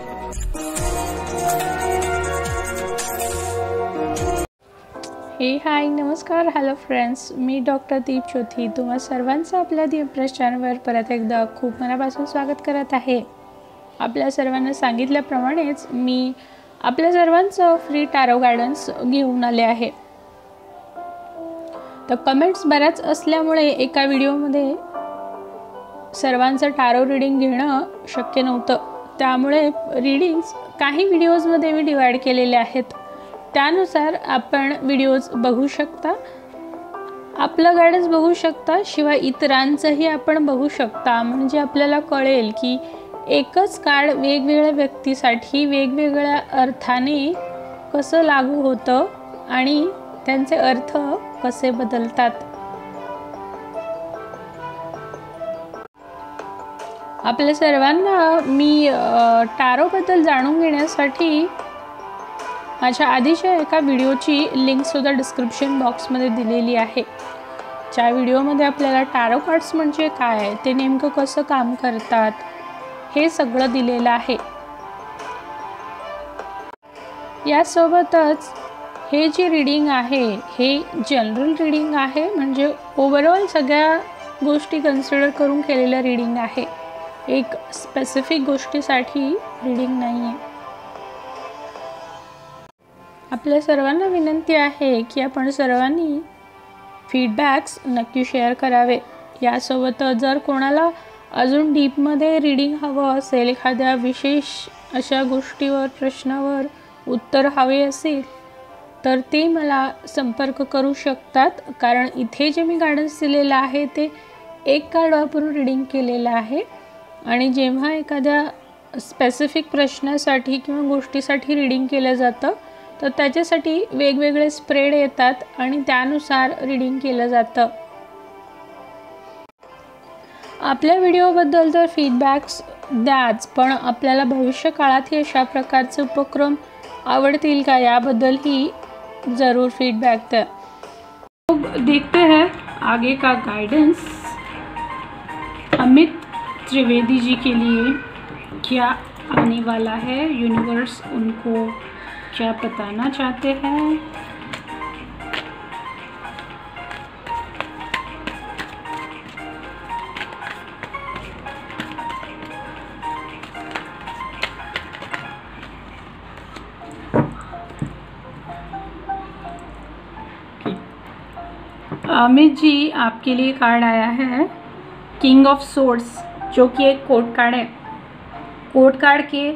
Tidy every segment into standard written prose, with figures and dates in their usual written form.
हे हाय नमस्कार hello friends, मी doctor दीप चौथी तुम्हा सर्वांचं आपल्या दी इम्प्रेस चॅनलवर परत एकदा खूप मनापासून स्वागत करत आहे। आपल्या सर्वांना सांगितल्याप्रमाणेच मी आपल्या सर्वांचं फ्री टॅरो गायडन्स घेऊन आले आहे। तर कमेंट्स बऱ्याच असल्यामुळे एका व्हिडिओमध्ये सर्वांचं टॅरो रीडिंग घेणं शक्य नव्हतं, त्यामुळे रीडिंग्स काही व्हिडिओजमध्ये मी डिवाइड केलेले आहेत। त्यानुसार आपण व्हिडिओज बघू शकता, आपलं गायडन्स बघू शकता, शिवाय इतरांचंही आपण बघू शकता। म्हणजे आपल्याला कळेल की एकच कार्ड वेगवेगळ्या व्यक्तीसाठी वेगवेगळ्या अर्थाने कसं लागू होतं आणि त्यांचे अर्थ कसे बदलतात। आपल्या सर्वांना मी टॅरोबद्दल जाणून घेण्यासाठी माझ्या आधीच्या एका व्हिडिओची लिंक सुद्धा डिस्क्रिप्शन बॉक्समध्ये दिलेली आहे। ज्या व्हिडिओमध्ये आपल्याला टॅरो कार्ड्स म्हणजे काय, ते नेमकं कसं काम करतात हे सगळं दिलेलं आहे। यासोबतच हे जे रीडिंग आहे हे जनरल रीडिंग आहे, म्हणजे ओव्हरऑल सगळ्या गोष्टी कन्सिडर करून केलेलं रीडिंग आहे। एक स्पेसिफिक गोष्टीसाठी रीडिंग नाही आहे। आपल्या सर्वांना विनंती आहे की आपण सर्वांनी फीडबॅक्स नक्की शेअर करावे। यासोबत जर कोणाला अजून डीपमध्ये रीडिंग हवं असेल, एखाद्या विशेष अशा गोष्टीवर प्रश्नावर उत्तर हवे असेल तर ते मला संपर्क करू शकतात, कारण इथे जे मी गायडन्स दिलेलं आहे ते एक कार्ड वापरून रीडिंग केलेलं आहे। आणि जेव्हा एखाद्या स्पेसिफिक प्रश्नासाठी किंवा गोष्टीसाठी रीडिंग केलं जातं तर त्याच्यासाठी वेगवेगळे स्प्रेड येतात आणि त्यानुसार रीडिंग केलं जातं। आपल्या व्हिडिओबद्दल तर फीडबॅक्स द्याच, पण आपल्याला भविष्य काळात अशा प्रकारचे उपक्रम आवडतील का याबद्दलही ज़रूर फीडबॅक दें। लोग देखते हैं आगे का गाइडेंस अमित त्रिवेदी जी के लिए क्या आने वाला है, यूनिवर्स उनको क्या बताना चाहते हैं। अमित जी, आपके लिए कार्ड आया है किंग ऑफ सोर्ड्स, जो कि एक कोर्ट कार्ड है। कोर्ट कार्ड के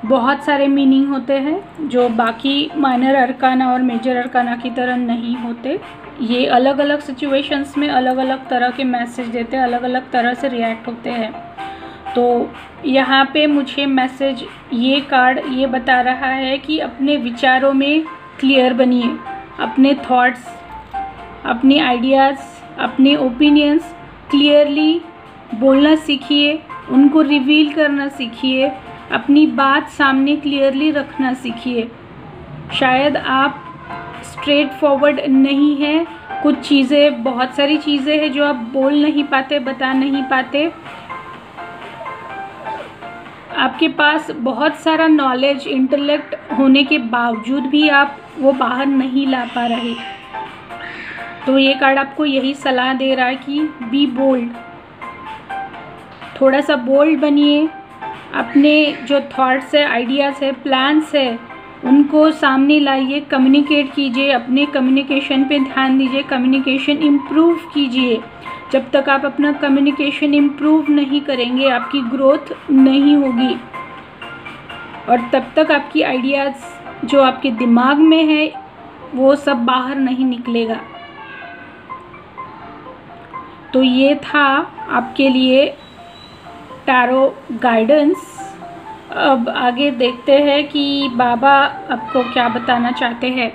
बहुत सारे मीनिंग होते हैं जो बाकी माइनर अरकाना और मेजर अरकाना की तरह नहीं होते। ये अलग अलग सिचुएशंस में अलग अलग तरह के मैसेज देते हैं, अलग अलग तरह से रिएक्ट होते हैं। तो यहाँ पे मुझे मैसेज ये कार्ड ये बता रहा है कि अपने विचारों में क्लियर बनिए, अपने थॉट्स, अपने आइडियाज़, अपने ओपिनियंस क्लियरली बोलना सीखिए, उनको रिवील करना सीखिए, अपनी बात सामने क्लियरली रखना सीखिए। शायद आप स्ट्रेट फॉरवर्ड नहीं हैं, कुछ चीज़ें, बहुत सारी चीज़ें हैं जो आप बोल नहीं पाते, बता नहीं पाते। आपके पास बहुत सारा नॉलेज, इंटेलेक्ट होने के बावजूद भी आप वो बाहर नहीं ला पा रहे। तो ये कार्ड आपको यही सलाह दे रहा है कि बी बोल्ड, थोड़ा सा बोल्ड बनिए, अपने जो थॉट्स है, आइडियाज़ है, प्लान्स है, उनको सामने लाइए, कम्युनिकेट कीजिए, अपने कम्युनिकेशन पे ध्यान दीजिए, कम्युनिकेशन इम्प्रूव कीजिए। जब तक आप अपना कम्युनिकेशन इम्प्रूव नहीं करेंगे आपकी ग्रोथ नहीं होगी, और तब तक आपकी आइडियाज़ जो आपके दिमाग में है वो सब बाहर नहीं निकलेगा। तो ये था आपके लिए टैरो गाइडेंस। अब आगे देखते हैं कि बाबा आपको क्या बताना चाहते हैं।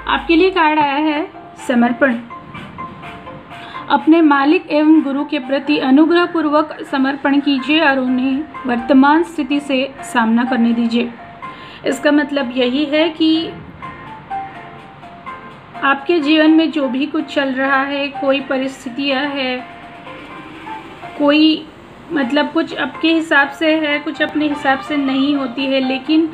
आपके लिए कार्ड आया है समर्पण। अपने मालिक एवं गुरु के प्रति अनुग्रहपूर्वक समर्पण कीजिए और उन्हें वर्तमान स्थिति से सामना करने दीजिए। इसका मतलब यही है कि आपके जीवन में जो भी कुछ चल रहा है, कोई परिस्थितियां है, कोई मतलब कुछ आपके हिसाब से है, कुछ अपने हिसाब से नहीं होती है, लेकिन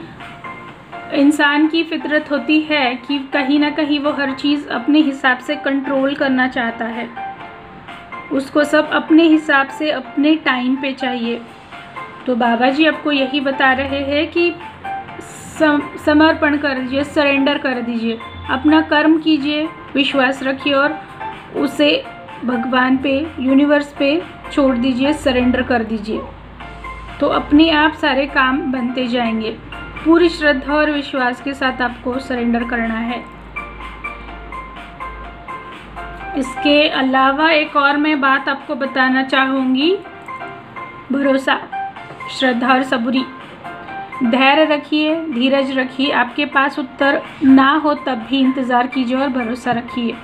इंसान की फितरत होती है कि कहीं ना कहीं वो हर चीज़ अपने हिसाब से कंट्रोल करना चाहता है। उसको सब अपने हिसाब से अपने टाइम पे चाहिए। तो बाबा जी आपको यही बता रहे हैं कि समर्पण कर दीजिए, सरेंडर कर दीजिए, अपना कर्म कीजिए, विश्वास रखिए और उसे भगवान पे, यूनिवर्स पे छोड़ दीजिए, सरेंडर कर दीजिए। तो अपने आप सारे काम बनते जाएंगे। पूरी श्रद्धा और विश्वास के साथ आपको सरेंडर करना है। इसके अलावा एक और मैं बात आपको बताना चाहूँगी, भरोसा, श्रद्धा और सबूरी। धैर्य रखिए, धीरज रखिए। आपके पास उत्तर ना हो तब भी इंतज़ार कीजिए और भरोसा रखिए।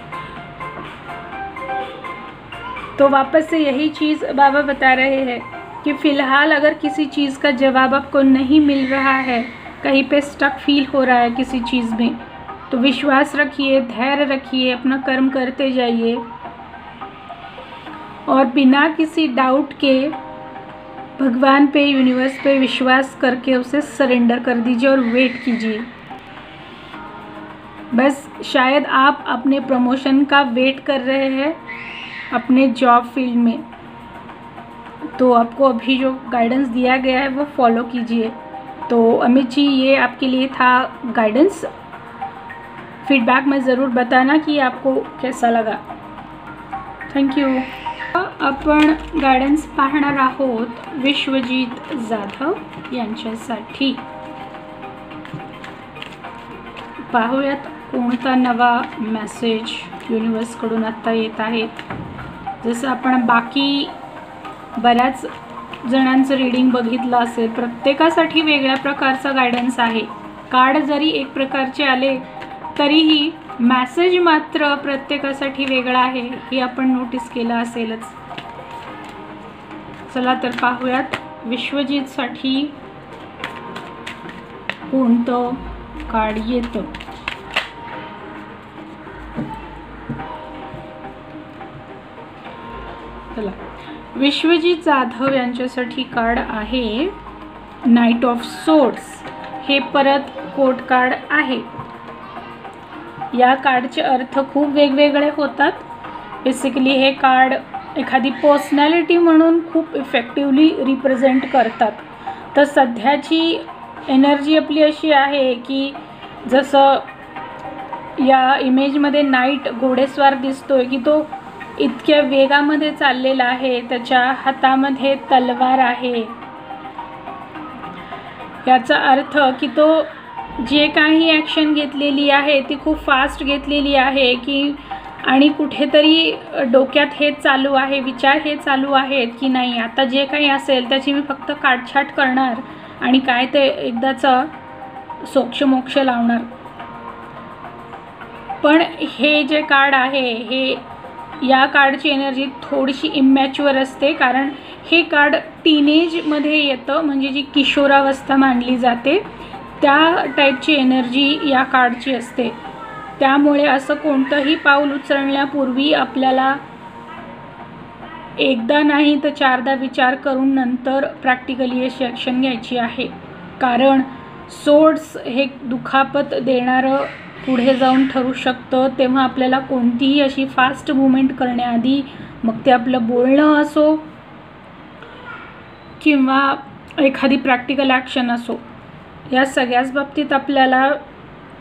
तो वापस से यही चीज़ बाबा बता रहे हैं कि फ़िलहाल अगर किसी चीज़ का जवाब आपको नहीं मिल रहा है, कहीं पे स्टक फील हो रहा है किसी चीज़ में, तो विश्वास रखिए, धैर्य रखिए, अपना कर्म करते जाइए और बिना किसी डाउट के भगवान पे, यूनिवर्स पे विश्वास करके उसे सरेंडर कर दीजिए और वेट कीजिए। बस शायद आप अपने प्रमोशन का वेट कर रहे हैं अपने जॉब फील्ड में, तो आपको अभी जो गाइडेंस दिया गया है वो फॉलो कीजिए। तो अमित जी, ये आपके लिए था गाइडेंस। फीडबैक में ज़रूर बताना कि आपको कैसा लगा। Thank you. आपण गायडन्स पाहणार आहोत विश्वजीत जाधव यांच्यासाठी। पाहूयात कोणता नवा मेसेज युनिवर्सकडून आत्ता येत आहे। जसं आपण बाकी बऱ्याच जणांचं रीडिंग बघितलं असेल, प्रत्येकासाठी वेगळ्या प्रकारचा गायडन्स आहे। कार्ड जरी एक प्रकारचे आले तरीही मेसेज मात्र प्रत्येकासाठी वेगळा आहे, हे आपण नोटीस केलं असेलच। चला तर पाहूयात विश्वजीतसाठी कोणतं कार्ड येतं। चला, विश्वजीत जाधव यांच्यासाठी कार्ड आहे नाइट ऑफ सोर्ड्स। हे परत कोर्ट कार्ड आहे। या कार्डचे अर्थ खूप वेगवेगळे होतात। बेसिकली हे कार्ड एखादी पर्सनॅलिटी म्हणून खूप इफेक्टिवली रिप्रेझेंट करतात। तर सध्याची एनर्जी आपली अशी आहे की जसं या इमेजमध्ये नाईट घोडेस्वार दिसतोय की तो इतक्या वेगामध्ये चाललेला आहे, त्याच्या हातामध्ये तलवार आहे। याचा अर्थ की तो जे काही ॲक्शन घेतलेली आहे ती खूप फास्ट घेतलेली आहे की आणि कुठेतरी डोक्यात हे चालू आहे, विचार हे चालू आहेत की नाही आता जे काही असेल त्याची मी फक्त काटछाट करणार आणि काय ते एकदाचा सोक्षमोक्ष लावणार। पण हे जे कार्ड आहे हे या कार्डची एनर्जी थोडीशी इमॅच्युअर असते, कारण हे कार्ड टीनेजमध्ये येतं, म्हणजे जी किशोरावस्था मानली जाते त्या टाईपची एनर्जी या कार्डची असते। त्यामुळे असं कोणतंही पाऊल उचलण्यापूर्वी आपल्याला एकदा नाही तर चारदा विचार करून नंतर प्रॅक्टिकली अशी ॲक्शन घ्यायची आहे। कारण सोर्ड्स हे दुखापत देणारं पुढे जाऊन ठरू शकतं, तेव्हा आपल्याला कोणतीही अशी फास्ट मूवमेंट करण्याआधी, मग ते आपलं बोलणं असो किंवा एखादी प्रॅक्टिकल ॲक्शन असो, या सगळ्याच बाबतीत आपल्याला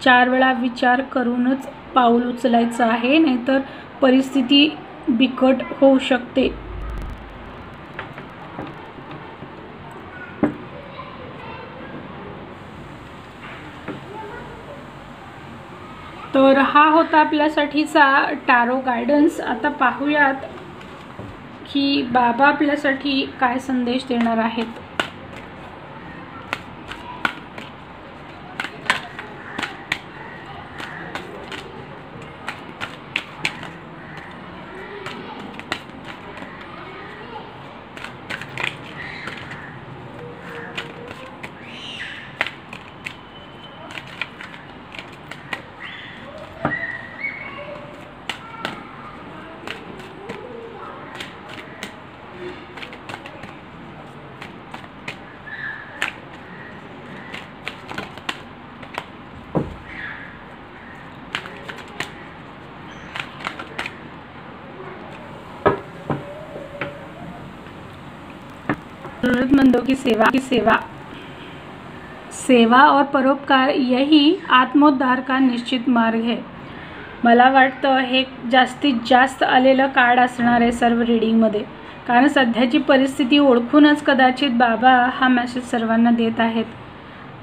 4 वेळा विचार करूनच पाऊल उचलायचं आहे, नाहीतर परिस्थिती बिकट होऊ शकते। तर हा होता आपल्यासाठीचा टॅरो गायडन्स। आता पाहूयात की बाबा आपल्यासाठी काय संदेश देणार आहेत। जरूरतमंदों की सेवा और परोपकार यही आत्मोद्धार का निश्चित मार्ग है। मला वाटतं हे जास्तीत जास्त आलेलं कार्ड असणार आहे सर्व रीडिंगमध्ये, कारण सध्याची परिस्थिती ओळखूनच कदाचित बाबा हा मेसेज सर्वांना देत आहेत।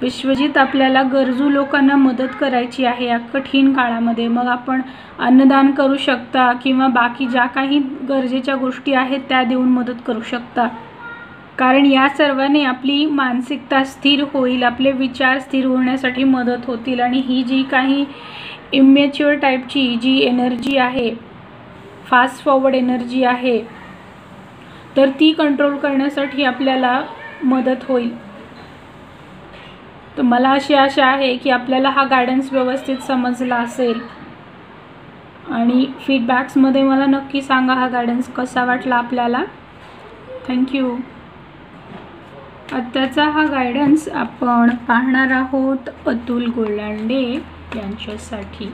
विश्वजित आपल्याला गरजू लोकांना मदत करायची आहे या कठीण काळामध्ये। मग आपण अन्नदान करू शकता किंवा बाकी ज्या काही गरजेच्या गोष्टी आहेत त्या देऊन मदत करू शकता, कारण या सर्वांनी आपली मानसिकता स्थिर होईल, आपले विचार स्थिर होण्यासाठी मदत होतील आणि ही जी काही इमॅच्युअर टाईपची जी एनर्जी आहे, फास्ट फॉरवर्ड एनर्जी आहे, तर ती कंट्रोल करण्यासाठी आपल्याला मदत होईल। तर मला अशी आशा आहे की आपल्याला हा गायडन्स व्यवस्थित समजला असेल आणि फीडबॅक्समध्ये मला नक्की सांगा हा गायडन्स कसा वाटला आपल्याला। थँक्यू। आत्ताचा हा गायडन्स आपण पाहणार आहोत अतुल गोलांडे यांच्यासाठी।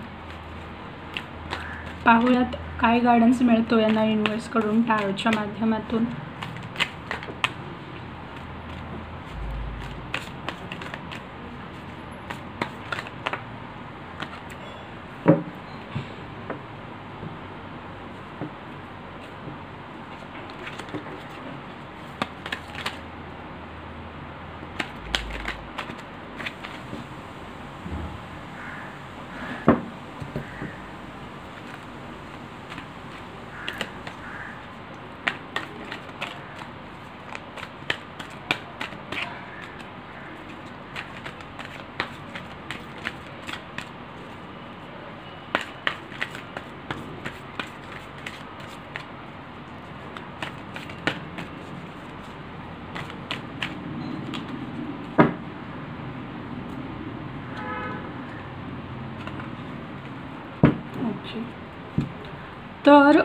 पाहूयात काय गायडन्स मिळतो यांना युनिव्हर्सकडून टारोच्या माध्यमातून। तर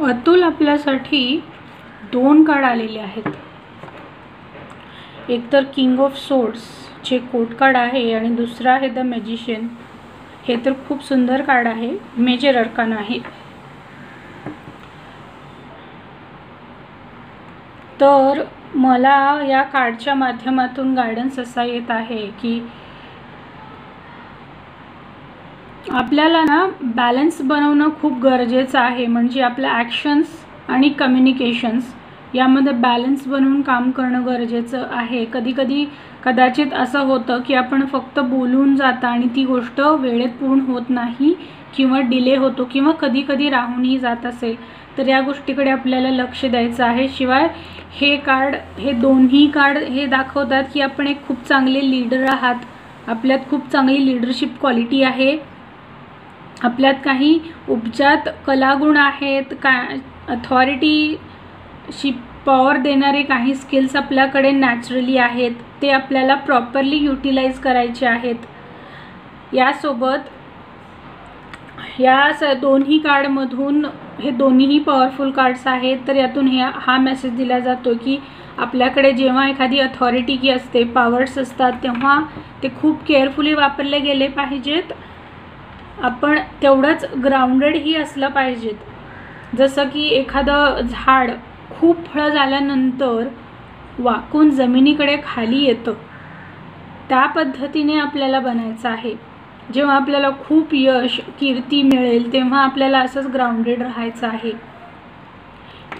अतुल आपल्यासाठी 2 कार्ड आलेले आहेत। एक तर किंग ऑफ सोर्ड्स जे कोर्ट कार्ड आहे आणि दुसरा आहे द मॅजिशियन। हे तर खूप सुंदर कार्ड आहे, मेजर अर्काना आहे। तर मला या कार्डच्या माध्यमातून गायडन्स असा येत आहे की आपल्याला ना बॅलन्स बनवणं खूप गरजेचं आहे, म्हणजे आपल्या ॲक्शन्स आणि कम्युनिकेशन्स यामध्ये बॅलन्स बनवून काम करणं गरजेचं आहे। कधीकधी कदाचित असं होतं की आपण फक्त बोलून जाता आणि ती गोष्ट वेळेत पूर्ण होत नाही किंवा डिले होतो किंवा कधीकधी राहूनही जात असेल, तर या गोष्टीकडे आपल्याला लक्ष द्यायचं आहे। शिवाय हे दोन्ही कार्ड हे दाखवतात की आपण एक खूप चांगले लीडर आहात, आपल्यात खूप चांगली लीडरशिप क्वालिटी आहे, आपल्यात काही उपजात कलागुण आहेत, अथॉरिटीशी पॉवर देणारे काही स्किल्स आपल्याकडे नॅचरली आहेत, ते आपल्याला प्रॉपरली युटिलाइज करायचे आहेत। यासोबत या दोन्ही कार्डमधून हे दोन्हीही पॉवरफुल कार्ड्स आहेत, तर यातून हा मेसेज दिला जातो की आपल्याकडे जेव्हा एखादी अथॉरिटी की असते, पॉवर्स असतात, तेव्हा ते खूप केअरफुली वापरले गेले पाहिजेत। आपण तेवढंच ग्राउंडेडही असलं पाहिजेत। जसं की एखादं झाड खूप फळं झाल्यानंतर वाकून जमिनीकडे खाली येतं, त्या पद्धतीने आपल्याला बनायचं आहे। जेव्हा आपल्याला खूप यश कीर्ती मिळेल तेव्हा आपल्याला असंच ग्राउंडेड राहायचं आहे।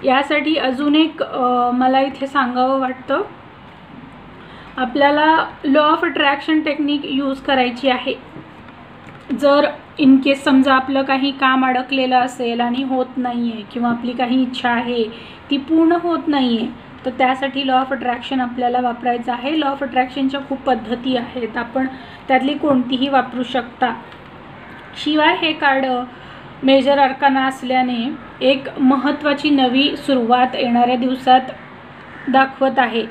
यासाठी अजून एक मला इथे सांगावं वाटतं, आपल्याला law of attraction technique use करायची आहे। जर इन केस समजा आपलं काही काम अडकलेलं असेल आणि होत नाही आहे किंवा आपली काही इच्छा आहे ती पूर्ण होत नाही आहे, तर त्यासाठी लॉ ऑफ अट्रॅक्शन आपल्याला वापरायचं आहे। लॉ ऑफ अट्रॅक्शनच्या खूप पद्धती आहेत, आपण त्यातली कोणतीही वापरू शकता। शिवाय हे कार्ड मेजर अर्काना असल्याने एक महत्त्वाची नवी सुरुवात येणाऱ्या दिवसात दाखवत आहे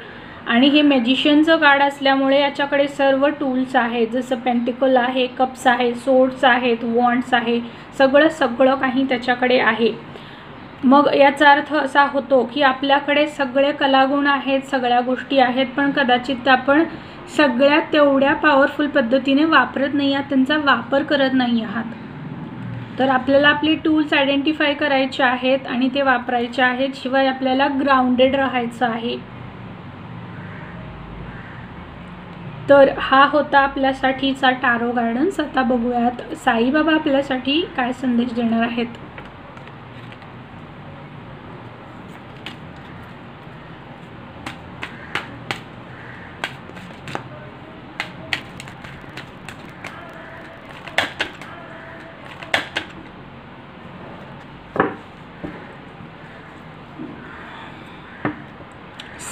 आणि हे मॅजिशियनचं कार्ड असल्यामुळे याच्याकडे सर्व टूल्स आहेत, जसं पेंटिकल आहे, कप्स आहे, सोर्ड्स आहेत, वॉन्ड्स आहे, सगळं काही त्याच्याकडे आहे। मग याचा अर्थ असा होतो की आपल्याकडे सगळे कलागुण आहेत, सगळ्या गोष्टी आहेत, पण कदाचित आपण सगळ्या तेवढ्या पॉवरफुल पद्धतीने वापरत नाही आहात, त्यांचा वापर करत नाही आहात। तर आपल्याला आपले टूल्स आयडेंटिफाय करायचे आहेत आणि ते वापरायचे आहेत। शिवाय आपल्याला ग्राउंडेड राहायचं आहे। तर हा होता आपल्यासाठीचा टारो गायडन्स. आता बघूयात साईबाबा आपल्यासाठी काय संदेश देणार आहेत.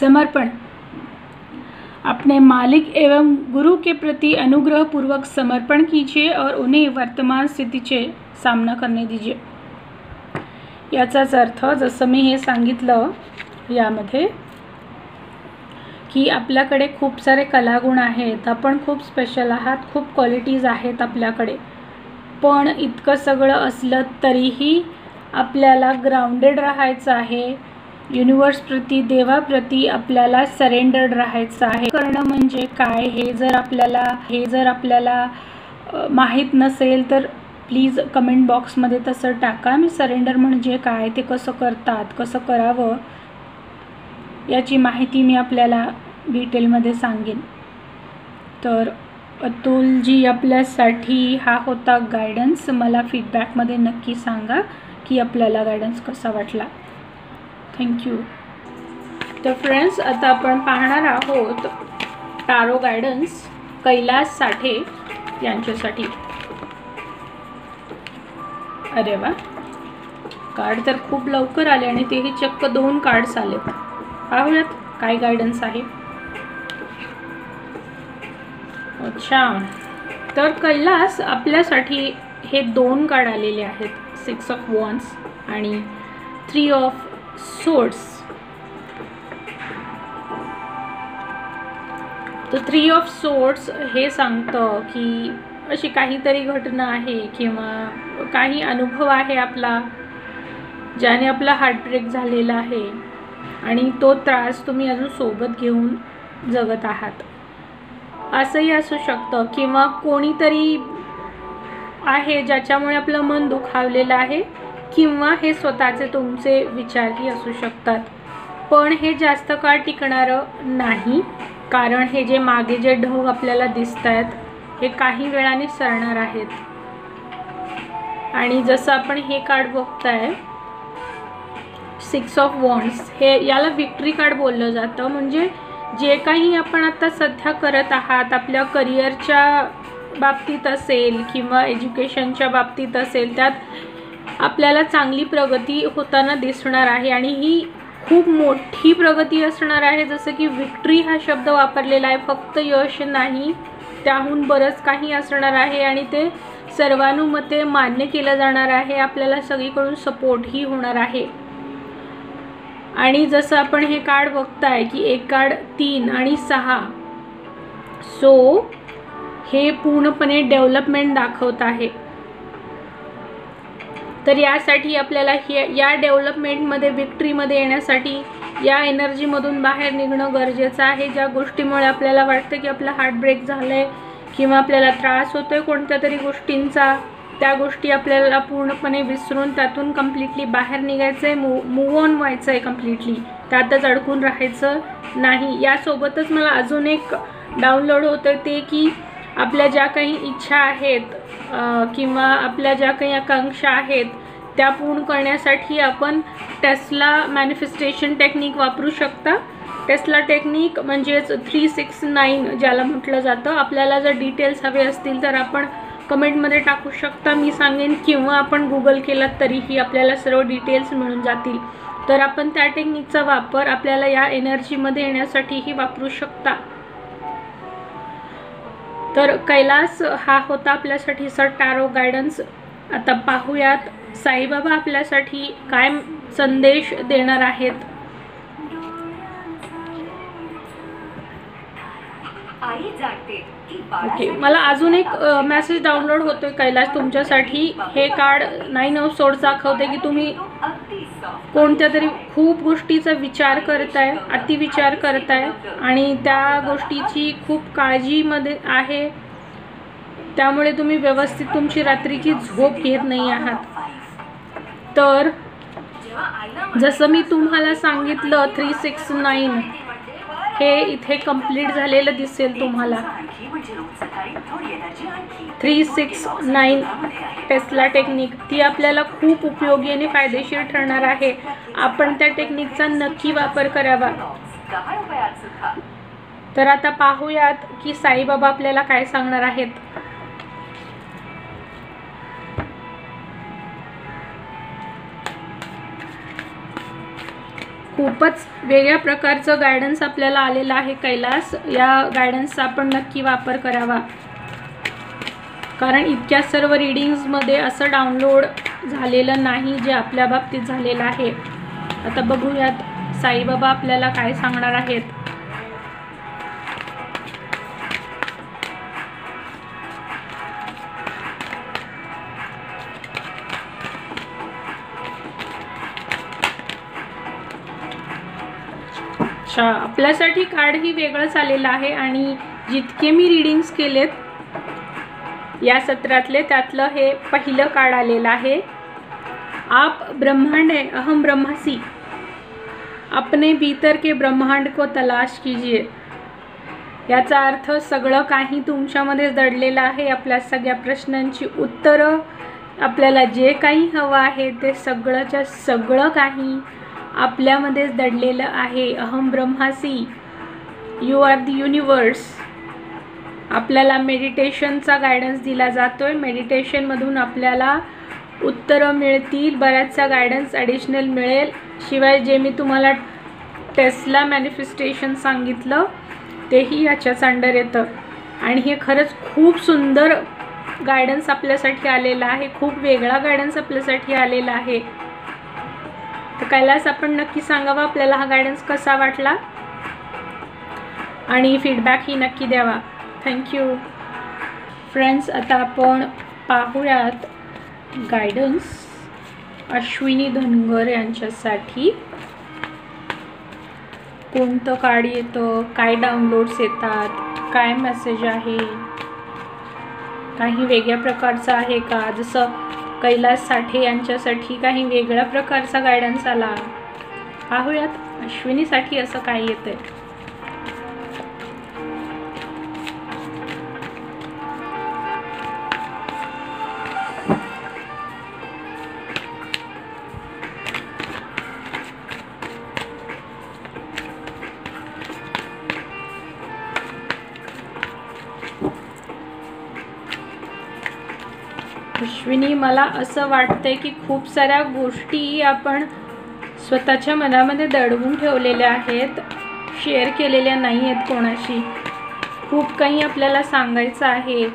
समर्पण. अपने मालिक एवं गुरु के प्रति अनुग्रह पूर्वक समर्पण कीजिए और उन्हें वर्तमान स्थितीचे सामना करने दीजिए. याचाच अर्थ जसं मी हे सांगितलं यामध्ये की आपल्याकडे खूप सारे कलागुण आहेत, आपण खूप स्पेशल आहात, खूप क्वालिटीज आहेत आपल्याकडे. पण इतकं सगळं असलं तरीही आपल्याला ग्राउंडेड राहायचं आहे. युनिवर्सप्रती, देवाप्रती आपल्याला सरेंडर्ड राहायचं आहे. करणं म्हणजे काय हे जर आपल्याला माहीत नसेल तर प्लीज कमेंट बॉक्समध्ये तसं टाका. मी सरेंडर म्हणजे काय, ते कसं करतात, कसं करावं याची माहिती मी आपल्याला डिटेलमध्ये सांगेन. तर अतुलजी आपल्यासाठी हा होता गायडन्स. मला फीडबॅकमध्ये नक्की सांगा की आपल्याला गायडन्स कसा वाटला. थँक्यू. तर फ्रेंड्स, आता आपण पाहणार आहोत टारो गायडन्स कैलास साठे यांच्यासाठी. अरे वा, कार्ड तर खूप लवकर आले आणि तेही चक्क 2 कार्ड्स आलेत. पाहूयात काय गायडन्स आहे. अच्छा, तर कैलास आपल्यासाठी हे 2 कार्ड आलेले आहेत, 6 ऑफ वॉन्ड्स आणि 3 ऑफ सोर्ड्स. तर 3 ऑफ सोर्ड्स हे सांगतं की अशी काहीतरी घटना आहे किंवा काही अनुभव आहे आपला ज्याने आपला हार्टब्रेक झालेला आहे आणि तो त्रास तुम्ही अजून सोबत घेऊन जगत आहात, असंही असू शकतं. किंवा कोणीतरी आहे ज्याच्यामुळे आपलं मन दुखावलेलं आहे, किंवा हे स्वतःचे तुमचे विचारही असू शकतात. पण हे जास्त काळ टिकणारं नाही, कारण हे जे मागे जे ढग आपल्याला दिसत आहेत हे काही वेळाने सरणार आहेत. आणि जसं आपण हे कार्ड बघताय 6 ऑफ वॉन्ड्स, हे याला विक्ट्री कार्ड बोललं जातं. म्हणजे जे काही आपण आता सध्या करत आहात, आपल्या करिअरच्या बाबतीत असेल किंवा एज्युकेशनच्या बाबतीत असेल, त्यात आपल्याला चांगली प्रगती होताना दिसणार आहे आणि ही खूप मोठी प्रगती असणार आहे. जसं की विक्ट्री हा शब्द वापरलेला आहे, फक्त यश नाही, त्याहून बरंच काही असणार आहे आणि ते सर्वानुमते मान्य केलं जाणार आहे. आपल्याला सगळीकडून सपोर्टही होणार आहे. आणि जसं आपण हे कार्ड बघताय की एक कार्ड 3 आणि 6, सो हे पूर्णपणे डेव्हलपमेंट दाखवत आहे. तर यासाठी आपल्याला या डेव्हलपमेंटमध्ये, विक्ट्रीमध्ये येण्यासाठी या एनर्जीमधून बाहेर निघणं गरजेचं आहे. ज्या गोष्टीमुळे आपल्याला वाटतं की आपला हार्टब्रेक झालं आहे किंवा आपल्याला त्रास होतो आहे कोणत्या तरी गोष्टींचा, त्या गोष्टी आपल्याला पूर्णपणे विसरून त्यातून कम्प्लिटली बाहेर निघायचं आहे, मूव ऑन व्हायचं आहे कम्प्लिटली, त्यातच अडकून राहायचं नाही. यासोबतच मला अजून एक डाउनलोड होतं ते की आपल्या ज्या काही इच्छा आहेत किंवा आपल्या ज्या काही आकांक्षा आहेत त्या पूर्ण करण्यासाठी आपण टेस्ला मॅनिफेस्टेशन टेक्निक वापरू शकता. टेस्ला टेक्निक म्हणजेच 369 ज्याला म्हटलं जातं. आपल्याला जर डिटेल्स हवे असतील तर आपण कमेंटमध्ये टाकू शकता, मी सांगेन, किंवा आपण गुगल केलात तरीही आपल्याला सर्व डिटेल्स मिळून जातील. तर आपण त्या टेक्निकचा वापर आपल्याला या एनर्जीमध्ये येण्यासाठीही वापरू शकता. तर कैलास हा होता आपल्यासाठीचा टारो गायडन्स. आता पाहूयात साईबाबा आपल्यासाठी काय संदेश देणार आहेत. ओके, मला अजून एक मेसेज डाउनलोड होतोय कैलास तुमच्यासाठी. हे कार्ड 9 ऑफ सोर्ड्स दाखवते की तुम्ही कोणत्या तरी खूप गोष्टीचा विचार करताय, अतिविचार करताय आणि त्या गोष्टीची खूप काळजीमध्ये आहे, त्यामुळे तुम्ही व्यवस्थित तुमची रात्रीची झोप घेत नाही आहात. तर जसं मी तुम्हाला सांगितलं 369 हे इथे कंप्लीट झालेलं दिसेल तुम्हाला. 369 टेस्ला टेक्निक ती आपल्याला खूप उपयोगी आणि फायदेशीर ठरणार आहे. आपण त्या टेक्निकचा नक्की वापर करावा. तर आता पाहूयात की साईबाबा आपल्याला काय सांगणार आहेत. खूपच वेगळ्या प्रकारचं गायडन्स आपल्याला आलेलं आहे कैलास. या गायडन्सचा आपण नक्की वापर करावा, कारण इतक्या सर्व रीडिंग्समध्ये असं डाउनलोड झालेलं नाही जे आपल्या बाबतीत झालेलं आहे. आता बघूयात साईबाबा आपल्याला काय सांगणार आहेत. अच्छा, आपल्यासाठी कार्ड ही वेगळंच आलेलं आहे आणि जितके मी रीडिंग्स केलेत या सत्रातले त्यातलं हे पहिलं कार्ड आलेलं आहे. आप ब्रह्मांड है, अहम ब्रह्मासी, अपने भीतर के ब्रह्मांड को तलाश कीजिए. याचा अर्थ सगळं काही तुमच्यामध्येच दडलेलं आहे. आपल्या सगळ्या प्रश्नांची उत्तरं, आपल्याला जे काही हवं आहे ते सगळंच्या सगळं काही आपल्यामध्येच दडलेलं आहे. अहम ब्रह्मासी, यू आर द युनिवर्स. आपल्याला मेडिटेशनचा गायडन्स दिला जातोय. मेडिटेशनमधून आपल्याला उत्तरं मिळतील, बऱ्याचसा गायडन्स ॲडिशनल मिळेल. शिवाय जे मी तुम्हाला टेस्ला मॅनिफेस्टेशन सांगितलं तेही याच्याच अंडर येतं. आणि हे खरंच खूप सुंदर गायडन्स आपल्यासाठी आलेला आहे. खूप वेगळा गायडन्स आपल्यासाठी आलेला आहे. तर कैलास आपण नक्की सांगावा आपल्याला हा गायडन्स कसा वाटला आणि फीडबॅक ही नक्की द्यावा. Thank you friends. आता आपण पाहूयात गायडन्स अश्विनी धनगर यांच्यासाठी. कोणतं कार्ड येतं, काय डाउनलोड्स येतात, काय मेसेज आहे, काही वेगळ्या प्रकारचं आहे का. जसं कैलास साठे यांच्यासाठी काही वेगळ्या प्रकारचा गायडन्स आला. पाहूयात अश्विनीसाठी असं काय येतंय. अश्विनी, मला असं वाटतंय की खूप साऱ्या गोष्टी आपण स्वतःच्या मनामध्ये दडवून ठेवलेल्या आहेत, शेअर केलेल्या नाही आहेत कोणाशी. खूप काही आपल्याला सांगायचं आहे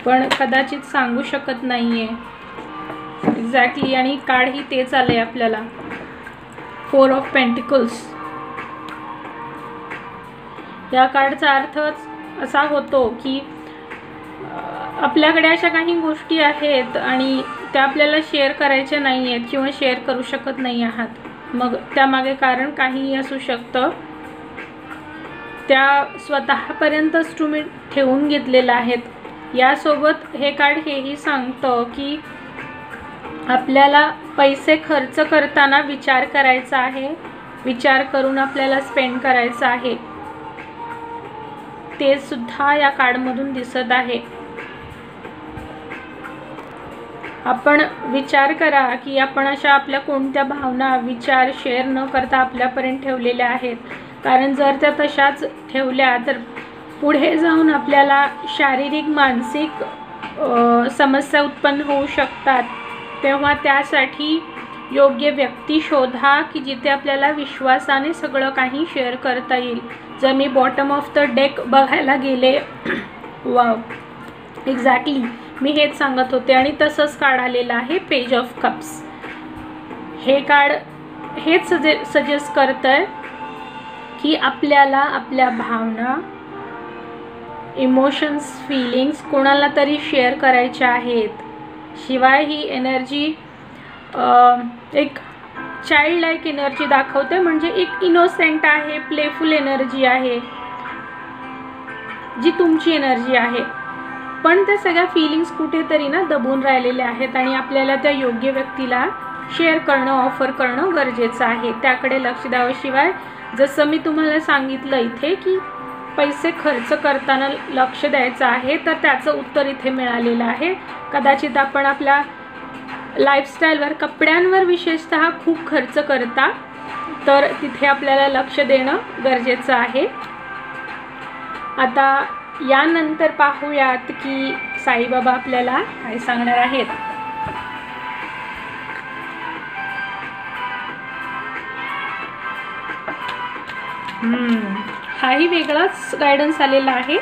पण कदाचित सांगू शकत नाही आहे. एक्झॅक्टली. आणि कार्डही तेच आलं आहे आपल्याला, 4 ऑफ पेंटिकल्स. या कार्डचा अर्थच असा होतो की आपल्याकडे अशा काही गोष्टी आहेत आणि त्या आपल्याला शेअर करायच्या नाही आहेत किंवा शेअर करू शकत नाही आहात. मग त्यामागे कारण काहीही असू शकतं. त्या स्वतःपर्यंतच तुम्ही ठेवून घेतलेल्या आहेत. यासोबत हे कार्ड हेही सांगतं की आपल्याला पैसे खर्च करताना विचार करायचा आहे, विचार करून आपल्याला स्पेंड करायचं आहे. ते सुद्धा या कार्डमधून दिसत आहे. आपण विचार करा की आपण अशा आपल्या कोणत्या भावना, विचार शेअर न करता आपल्यापर्यंत ठेवलेल्या आहेत. कारण जर त्या तशाच ठेवल्या तर पुढे जाऊन आपल्याला शारीरिक, मानसिक समस्या उत्पन्न होऊ शकतात. तेव्हा त्यासाठी योग्य व्यक्ती शोधा की जिथे आपल्याला विश्वासाने सगळं काही शेअर करता येईल. जर मी बॉटम ऑफ द डेक बघायला गेले, वाव, एक्झॅक्टली मी हेच सांगत होते. आणि तसंच कार्ड आलेलं आहे, पेज ऑफ कप्स. हे कार्ड हेच सजेस्ट करतंय की आपल्याला आपल्या भावना, इमोशन्स, फीलिंग्स कोणाला तरी शेअर करायच्या आहेत. शिवाय ही एनर्जी एक चाइल्ड लाईक एनर्जी दाखवते. म्हणजे एक इनोसेंट आहे, प्लेफुल एनर्जी आहे जी तुमची एनर्जी आहे. पण त्या सगळ्या फीलिंग्स कुठेतरी ना दबून राहिलेल्या आहेत आणि आपल्याला त्या योग्य व्यक्तीला शेअर करणं, ऑफर करणं गरजेचं आहे. त्याकडे लक्ष द्यावं. शिवाय जसं मी तुम्हाला सांगितलं इथे की पैसे खर्च करताना लक्ष द्यायचं आहे, तर त्याचं उत्तर इथे मिळालेलं आहे. कदाचित आपण आपल्या लाईफस्टाईलवर, कपड्यांवर विशेषतः खूप खर्च करता, तर तिथे आपल्याला लक्ष देणं गरजेचं आहे. आता यानंतर पाहूयात की साईबाबा आपल्याला काय सांगणार आहेत. हाही वेगळाच गायडन्स आलेला आहे.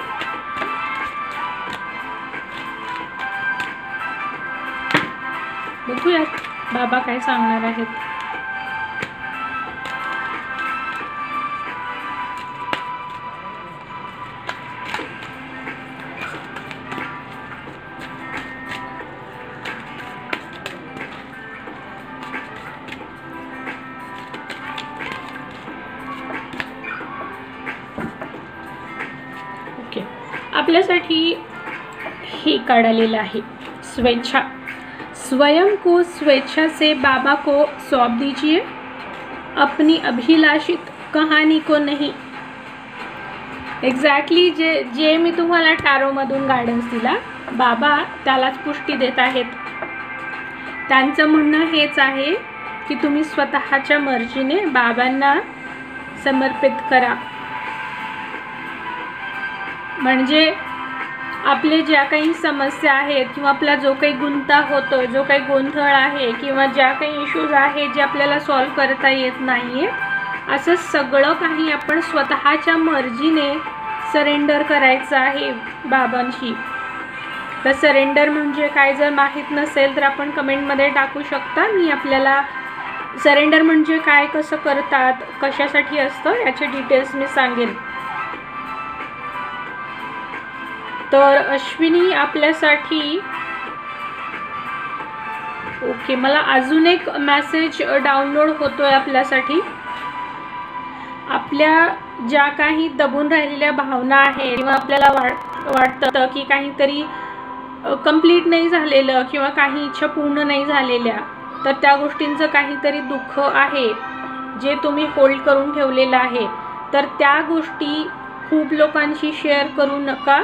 बघूयात बाबा काय सांगणार आहेत. आपल्यासाठी हे कार्ड आलेलं आहे, स्वेच्छा. स्वयं को स्वेच्छा से बाबा को सौंप दीजिए, अपनी अभिलाषित कहानी को नहीं. एक्झॅक्टली जे मी तुम्हाला टॅरोमधून गायडन्स दिला, बाबा त्यालाच पुष्टी देत आहेत. त्यांचं म्हणणं हेच आहे की तुम्ही स्वतःच्या मर्जीने बाबांना समर्पित करा. म्हणजे आपले ज्या काही समस्या आहेत किंवा आपला जो काही गुंता होतो, जो काही गोंधळ आहे किंवा ज्या काही इश्यूज आहेत जे आपल्याला सॉल्व्ह करता येत नाही आहेत, असं सगळं काही आपण स्वतःच्या मर्जीने सरेंडर करायचं आहे बाबांशी. तर सरेंडर म्हणजे काय जर माहीत नसेल तर आपण कमेंटमध्ये टाकू शकता. मी आपल्याला सरेंडर म्हणजे काय, कसं करतात, कशासाठी असतं याचे डिटेल्स मी सांगेन. तर अश्विनी आपल्यासाठी ओके, मला अजून एक मेसेज डाउनलोड होतोय आपल्यासाठी. आपल्या ज्या काही दबून राहिलेल्या भावना आहेत किंवा आपल्याला वाटतं की काहीतरी कंप्लीट नाही झालेलं किंवा काही इच्छा पूर्ण नाही झालेल्या, तर त्या गोष्टींचं काहीतरी दुःख आहे जे तुम्ही होल्ड करून ठेवलेलं आहे, तर त्या गोष्टी खूप लोकांशी शेअर करू नका.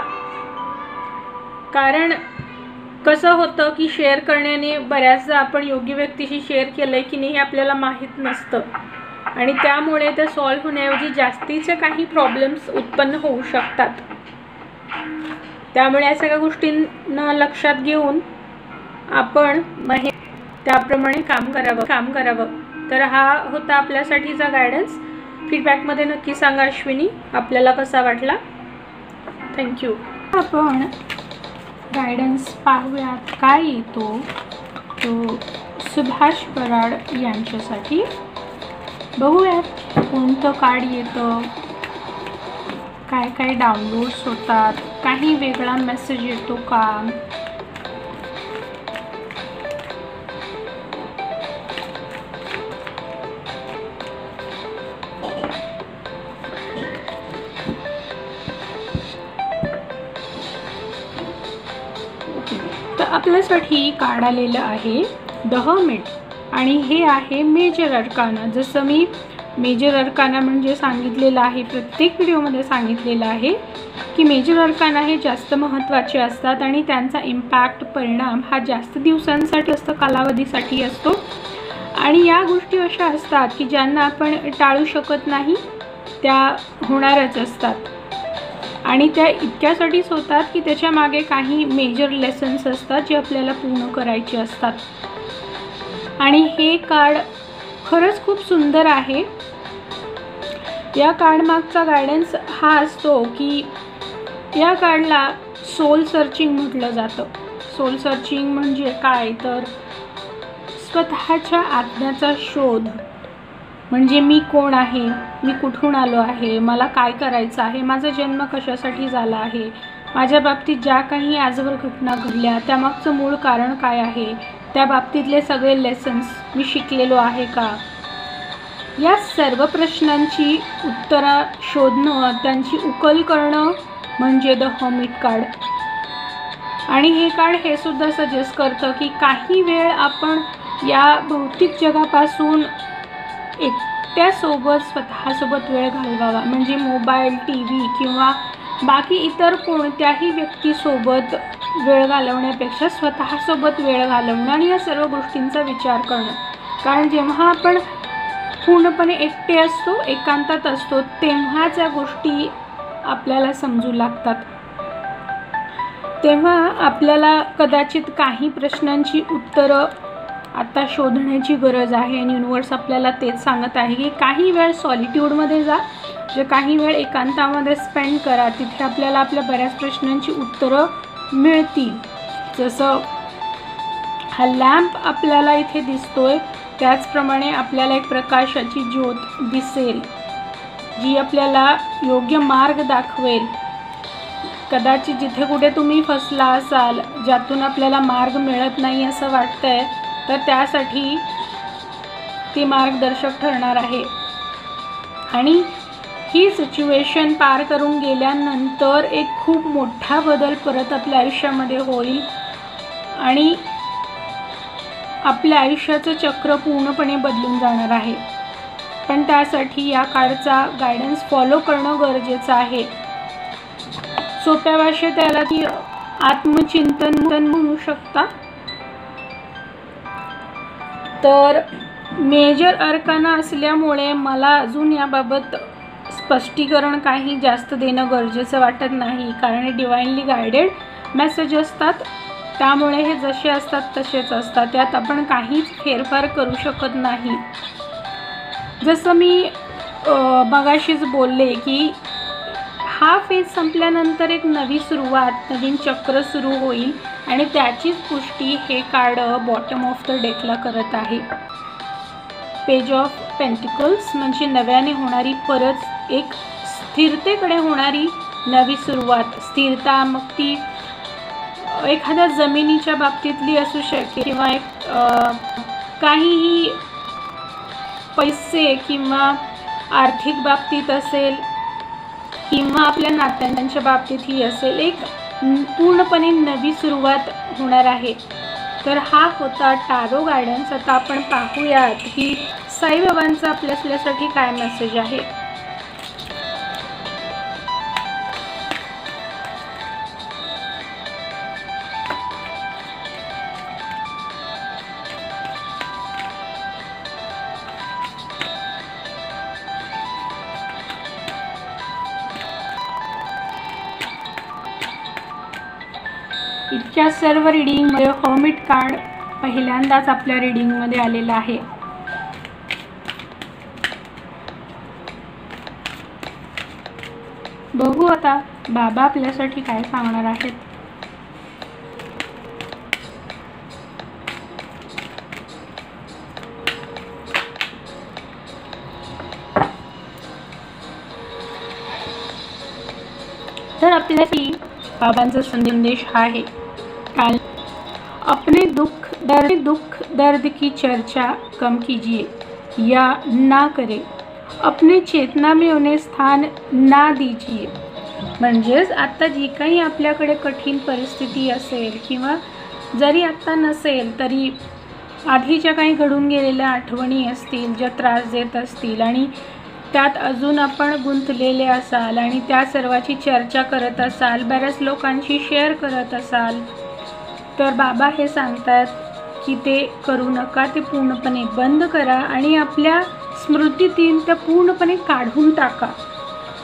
कारण कसं होतं की शेअर करण्याने बऱ्याचदा आपण योग्य व्यक्तीशी शेअर केलंय की नाही हे आपल्याला माहीत नसतं आणि त्यामुळे ते सॉल्व्ह होण्याऐवजी जास्तीचे काही प्रॉब्लेम्स उत्पन्न होऊ शकतात. त्यामुळे या सगळ्या गोष्टींना लक्षात घेऊन आपण त्याप्रमाणे काम करावं. तर हा होता आपल्यासाठीचा गायडन्स. फीडबॅकमध्ये नक्की सांगा अश्विनी आपल्याला कसा वाटला. थँक्यू. आपण गायडन्स पाहूयात काय येतो तो सुभाष बराड यांच्यासाठी. बघूयात कोणतं कार्ड येतं, काय काय डाउनलोड्स होतात, काही वेगळा मेसेज येतो का. तर आपल्यासाठी कार्ड आलेलं आहे द हर्मिट आणि हे आहे मेजर अर्काना. जसं मी मेजर अर्काना म्हणजे सांगितलेलं आहे, प्रत्येक व्हिडिओमध्ये सांगितलेलं आहे की मेजर अर्काना हे जास्त महत्त्वाचे असतात आणि त्यांचा इम्पॅक्ट, परिणाम हा जास्त दिवसांसाठी असतो, कालावधीसाठी असतो. आणि या गोष्टी अशा असतात की ज्यांना आपण टाळू शकत नाही, त्या होणारच असतात आणि त्या इतक्यासाठीच होतात की त्याच्या मागे काही मेजर लेसन्स असतात जे आपल्याला पूर्ण करायचे असतात. आणि हे कार्ड खरंच खूप सुंदर आहे. या कार्ड मागचा गायडन्स हा असतो की या कार्डला सोल सर्चिंग म्हटलं जातं. सोल सर्चिंग म्हणजे काय तर स्वतःच्या आत्म्याचा शोध. म्हणजे मी कोण आहे, मी कुठून आलो आहे, मला काय करायचं आहे, माझा जन्म कशासाठी झाला आहे, माझ्या बाबतीत ज्या काही आजवर घटना घडल्या त्यामागचं मूळ कारण काय आहे, त्या बाबतीतले सगळे लेसन्स मी शिकलेलो आहे का. या सर्व प्रश्नांची उत्तरं शोधणं, त्यांची उकल करणं म्हणजे द हर्मिट कार्ड. आणि हे कार्ड हे सुद्धा सजेस्ट करतं की काही वेळ आपण या भौतिक जगापासून एकट्यासोबत स्वतःसोबत वेळ घालवावा, म्हणजे मोबाईल, टी व्ही किंवा बाकी इतर कोणत्याही व्यक्तीसोबत वेळ घालवण्यापेक्षा स्वतःसोबत वेळ घालवणं आणि या सर्व गोष्टींचा विचार करणं. कारण जेव्हा आपण पूर्णपणे एकटे असतो, एकांतात असतो, तेव्हाच या गोष्टी आपल्याला समजू लागतात. तेव्हा आपल्याला कदाचित काही प्रश्नांची उत्तरं आता शोधण्याची गरज आहे आणि युनिवर्स आपल्याला तेच सांगत आहे की काही वेळ सॉलिट्यूडमध्ये जा, जे काही वेळ एकांतामध्ये स्पेंड करा, तिथे आपल्याला आपल्या बऱ्याच प्रश्नांची उत्तरं मिळतील. जसं हा लॅम्प आपल्याला इथे दिसतोय, त्याचप्रमाणे आपल्याला एक प्रकाशाची ज्योत दिसेल जी आपल्याला योग्य मार्ग दाखवेल. कदाचित जिथे कुठे तुम्ही फसला असाल, ज्यातून आपल्याला मार्ग मिळत नाही असं वाटतंय, तर त्यासाठी ती मार्गदर्शक ठरणार आहे. आणि ही सिच्युएशन पार करून गेल्यानंतर एक खूप मोठा बदल परत आपल्या आयुष्यामध्ये होईल आणि आपल्या आयुष्याचं चक्र पूर्णपणे बदलून जाणार आहे. पण त्यासाठी या कार्डचा गायडन्स फॉलो करणं गरजेचं आहे. सोप्या भाषेत त्याला ती आत्मचिंतन म्हणू शकता. तर मेजर अर्काना असल्यामुळे मला अजून याबाबत स्पष्टीकरण काही जास्त देणं गरजेचं वाटत नाही, कारण हे डिवाइनली गायडेड मेसेज असतात. त्यामुळे हे जसे असतात तसेच असतात, त्यात आपण काहीच फेरफार करू शकत नाही. जसं मी मगाशीच बोलले की हा फेज संपल्यानंतर एक नवी सुरुवात, नवीन चक्र सुरू होईल आणि त्याचीच पुष्टी हे कार्ड बॉटम ऑफ द डेकला करत आहे. पेज ऑफ पेंटिकल्स म्हणजे नव्याने होणारी परत एक स्थिरतेकडे होणारी नवी सुरुवात. स्थिरता मग ती एखाद्या जमिनीच्या बाबतीतली असू शकते किंवा एक काहीही पैसे किंवा आर्थिक बाबतीत असेल किंवा आपल्या नात्यांच्या बाबतीतही असेल. एक पूर्णपणे नवी सुरुवात होणार आहे. तर हा होता टारो गायडन्स. आता आपण पाहूयात की साईबाबांचा आपल्यासाठी काय मेसेज आहे. इतक्या सर्व रीडिंगमध्ये हर्मिट कार्ड पहिल्यांदाच आपल्या रीडिंगमध्ये आलेला आहे. बघू आता बाबा आपल्यासाठी काय सांगणार आहेत. तर आपल्यासाठी बाबांचा संदेश हा आहे, अपने दुख दर्द की चर्चा कम कीजिए या ना करें, अपने चेतना में उन्हें स्थान ना दीजिए. म्हणजेच आता जी काही आपल्याकडे कठीण परिस्थिती असेल किंवा जरी आत्ता नसेल तरी आधीच्या काही घडून गेलेल्या आठवणी असतील ज्या त्रास देत असतील आणि त्यात अजून आपण गुंतलेले असाल आणि त्या सर्वाची चर्चा करत असाल, बऱ्याच लोकांशी शेअर करत असाल, तर बाबा हे सांगतात की ते करू नका. ते पूर्णपणे बंद करा आणि आपल्या स्मृतीतील त्या पूर्णपणे काढून टाका.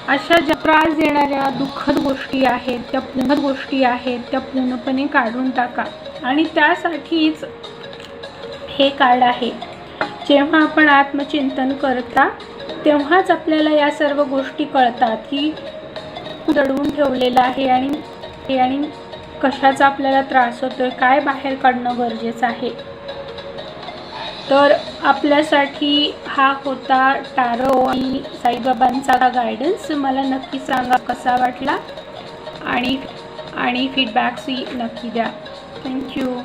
अशा ज्या त्रास देणाऱ्या दुःखद गोष्टी आहेत त्या पूर्णपणे काढून टाका. आणि त्यासाठीच हे कार्ड आहे. जेव्हा आपण आत्मचिंतन करता तेव्हाच आपल्याला या सर्व गोष्टी कळतात की दडवून ठेवलेलं आहे आणि कशाचा आपल्याला त्रास होतोय, काय बाहेर काढणं गरजेचं आहे. तर आपल्यासाठी हा होता टारो आणि साईबाबांचा गायडन्स. मला नक्की सांगा कसा वाटला आणि फीडबॅक्सही नक्की द्या. थँक्यू.